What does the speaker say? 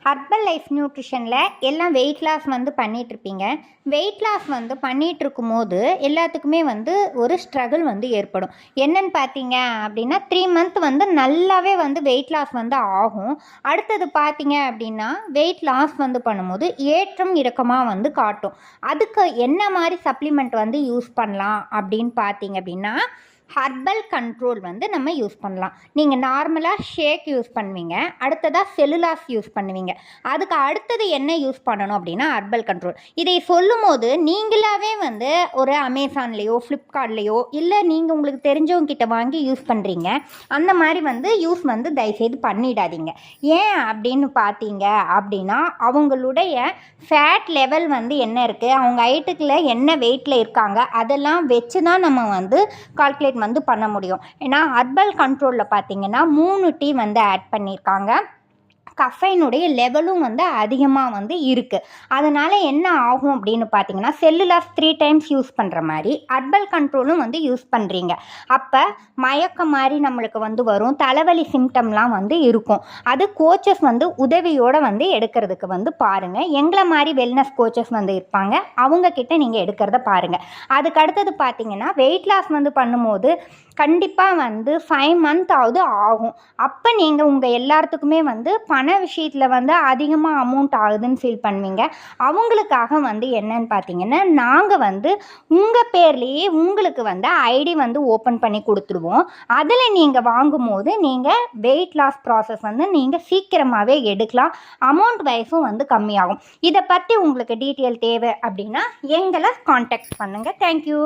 Herbal life நியூட்ரிஷனில் எல்லாம் weight loss பண்ணிகிட்ருப்பீங்க. Weight loss பண்ணிகிட்ருக்கும் போது எல்லாத்துக்குமே ஒரு ஸ்ட்ரகிள் ஏற்படும். என்னன்னு பார்த்தீங்க அப்படின்னா 3 மந்த் நல்லாவே வெயிட் லாஸ் ஆகும். அடுத்தது பார்த்தீங்க அப்படின்னா வெயிட் லாஸ் பண்ணும்போது ஏற்றம் இறக்கமாக காட்டும். அதுக்கு என்ன மாதிரி சப்ளிமெண்ட் யூஸ் பண்ணலாம் அப்படின்னு பார்த்தீங்க அப்படின்னா ஹர்பல் கண்ட்ரோல் நம்ம யூஸ் பண்ணலாம். நீங்கள் நார்மலாக ஷேக் யூஸ் பண்ணுவீங்க, அடுத்ததாக செல்லுலாஸ் யூஸ் பண்ணுவீங்க. அதுக்கு அடுத்தது என்ன யூஸ் பண்ணணும் அப்படின்னா ஹர்பல் கண்ட்ரோல். இதை சொல்லும் போது நீங்களாவே ஒரு அமேசான்லேயோ ஃப்ளிப்கார்ட்லேயோ இல்லை நீங்கள் உங்களுக்கு தெரிஞ்சவங்க கிட்ட வாங்கி யூஸ் பண்ணுறீங்க. அந்த மாதிரி யூஸ் தயவுசெய்து பண்ணிடாதீங்க. ஏன் அப்படின்னு பார்த்தீங்க அப்படின்னா அவங்களுடைய ஃபேட் லெவல் என்ன இருக்குது, அவங்க ஹைட்டுக்குள்ள என்ன வெயிட்டில் இருக்காங்க, அதெல்லாம் வச்சு தான் நம்ம கால்குலேட் பண்ண முடியும். ஏன்னா ஹர்பல் கண்ட்ரோலில் பார்த்தீங்கன்னா 3 டீ ஆட் பண்ணியிருக்காங்க. கஃபைனுடைய லெவலும் அதிகமாக இருக்குது. அதனால் என்ன ஆகும் அப்படின்னு பார்த்தீங்கன்னா செல்லுலாஸ் 3 டைம்ஸ் யூஸ் பண்ணுற மாதிரி ஹர்பல் கண்ட்ரோலும் யூஸ் பண்ணுறீங்க. அப்போ மயக்கம் மாதிரி நம்மளுக்கு வரும், தலைவலி சிம்டம்லாம் இருக்கும். அது கோச்சஸ் உதவியோடு எடுக்கிறதுக்கு பாருங்கள். எங்களை மாதிரி வெல்னஸ் கோச்சஸ் இருப்பாங்க, அவங்கக்கிட்ட நீங்கள் எடுக்கிறத பாருங்கள். அதுக்கு அடுத்தது பார்த்தீங்கன்னா வெயிட் லாஸ் பண்ணும்போது கண்டிப்பாக 5 மந்த் ஆகும். அப்போ நீங்கள் உங்கள் எல்லாத்துக்குமே பண விஷயத்தில் அதிகமாக அமௌண்ட் ஆகுதுன்னு ஃபீல் பண்ணுவீங்க. அவங்களுக்காக என்னன்னு பார்த்தீங்கன்னா நாங்கள் உங்கள் பேர்லேயே உங்களுக்கு ஐடி ஓப்பன் பண்ணி கொடுத்துருவோம். அதில் நீங்கள் வாங்கும்போது நீங்கள் வெயிட் லாஸ் ப்ராசஸ் நீங்கள் சீக்கிரமாகவே எடுக்கலாம். அமௌண்ட் வைஸும் கம்மியாகும். இதை பற்றி உங்களுக்கு டீட்டெயில் தேவை அப்படின்னா எங்களை காண்டாக்ட் பண்ணுங்கள். தேங்க்யூ.